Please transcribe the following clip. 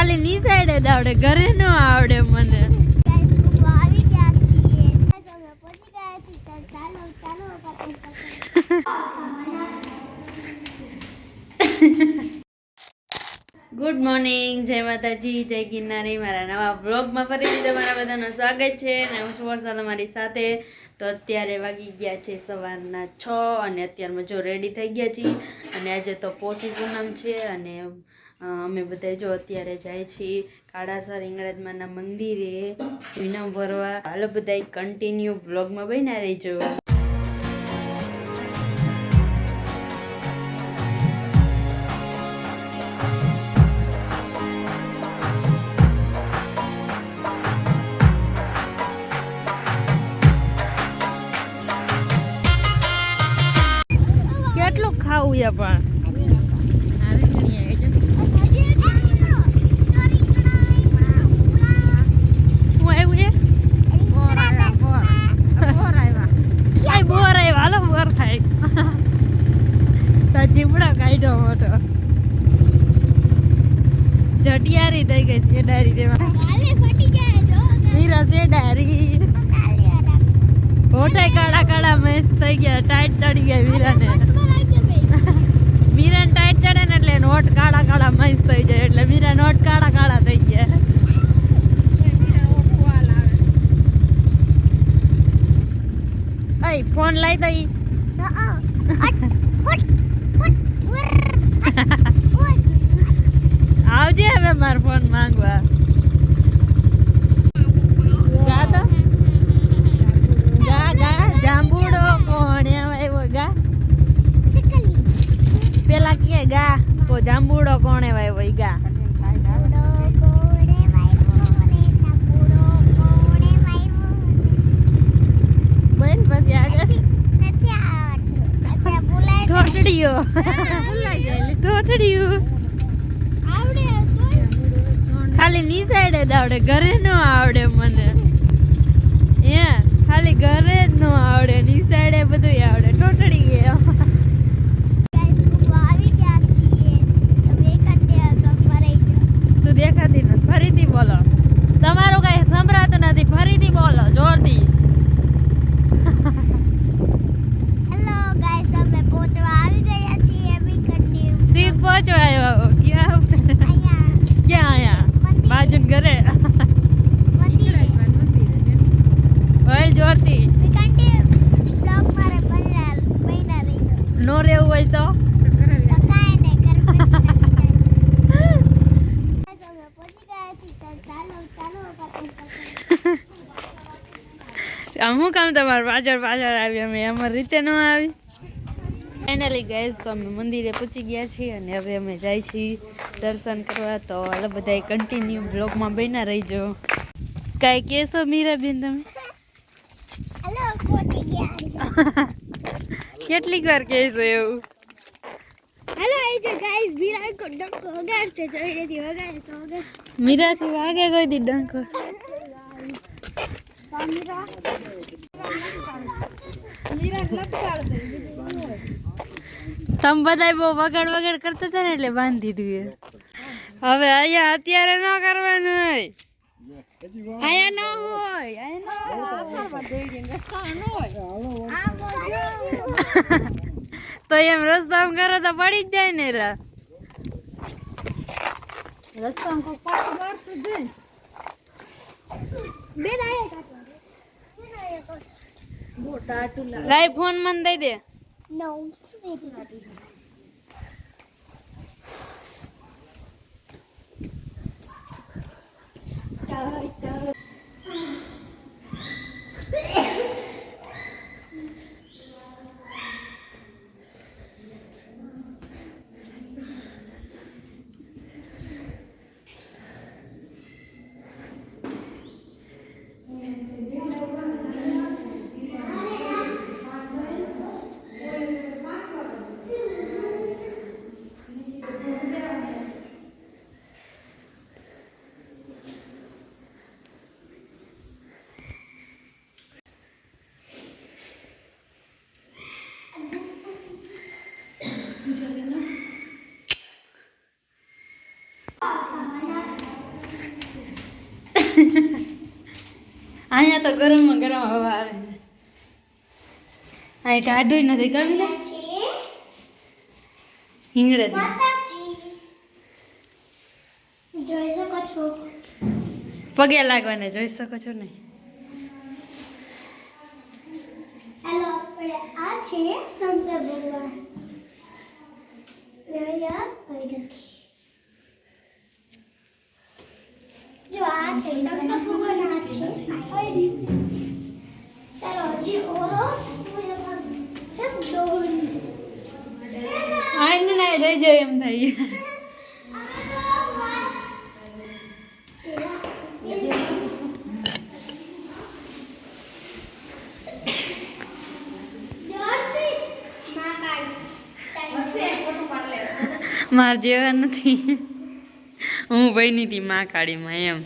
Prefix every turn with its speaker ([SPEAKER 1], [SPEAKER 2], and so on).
[SPEAKER 1] ખાલી ની સાઈડે જ આવડે, ઘરે ન આવડે મને. ગુડ મોર્નિંગ, જય માતાજી, જય ગિરનારી. મારા નવા વ્લોગમાં ફરીથી તમારા બધાનું સ્વાગત છે અને હું છું વર્ષા તમારી સાથે. તો અત્યારે વાગી ગયા છે સવારના 6 અને અત્યારમાં જો રેડી થઈ ગયા છીએ અને આજે તો પોષી પૂનમ છે અને અમે બધા જો અત્યારે જાય છીએ કાળાસર હિંગળાજમાના મંદિરે વિનમ ભરવા. હાલો બધા કન્ટિન્યુ વ્લોગમાં બન્યા રહેજો. કેટલું ખાવું એ પણ જીમડા કાઢ્યો મોટો જટિયારી થઈ ગઈ શેડારી તેમાં મીરા શેડારી હોઠે કાળા કાળા મેસ થઈ ગયા, ટાઈટ ચડી ગયા મીરાને. મીરાને ટાઈટ ચડે ને એટલે નોટ કાળા કાળા મેસ થઈ જાય એટલે મીરા નોટ કાળા કાળા થઈ ગયા. ફોન લાઈ તો આવજે હવે મારો ફોન માંગવા. ગા તો ગા ગા જાંબુડો કોણ આવ્યો ગા પેલા કે ગા કો જાંબુડો કોણે આવ્યો ગા. બેન પછી આગળ ઠોઠડીયો ઠોઠડીયો ખાલી ની સાઈડે જ આવડે, ઘરે ન આવડે મને. ખાલી ઘરે જ ન આવડે, ની સાઈડે બધું આવડે. ઠોઠડી ગયા તું દેખાતી નથી. ફરીથી બોલો, તમારું કઈ સંભળાતું નથી. ફરીથી બોલો જોરથી. સીધ પહોંચવા આવ્યો. ક્યાં ક્યાં આયા બાજુ ઘરે ઓલ જોરથી નો રહેવું હોય તો હું કામ તમારે પાછળ પાછળ આવી, અમે અમારી રીતે ન આવી. ફાઇનલી ગાઈઝ તો અમે મંદિરે પહોંચી ગયા છીએ અને હવે અમે જાય છીએ દર્શન કરવા. તો હાલો બધા કન્ટિન્યુ બ્લોગમાં બન્યા રહીજો. કાંઈ કહેશો મીરાબેન તમે? કેટલીક વાર કહેશો એવું?
[SPEAKER 2] હેલો એ જે ગાઈસ મીરા કો ડંકો વગાડશે, જોઈ રેતી વગાડે તો વગાડે.
[SPEAKER 1] મીરાથી વાગે કોઈ દી ડંકો. તમે બધા બહુ વગાડ વગાડ કરતા હતા ને એટલે બાંધી દીધું. હવે અહીંયા અત્યારે ન કરવાનું હોય, અહીંયા ન હોય, તો એમ રસ્તામાં કરો તો પડી જ જાય ને. એલા રસ્તામાં કોઈ પાછું કરતું જ રાય ફોન મને દઈ દે. અહીંયા તો ગરમમાં ગરમ હવા આવે છે અહીં ટાઢું નથી કરી લે હિંગળે
[SPEAKER 2] જોઈ શકો છો
[SPEAKER 1] પગે લાગવાને જોઈ શકો છો ને
[SPEAKER 2] હેલો આપણે આ છે શંકર ભગવાન જો આ છે શંકર ભગવાન આ છે ચાલો હજી ઓરો
[SPEAKER 1] આઈને ના રહી જાય એમ થાય માર જેવા નથી હું બની હતી માં કાળીમાં એમ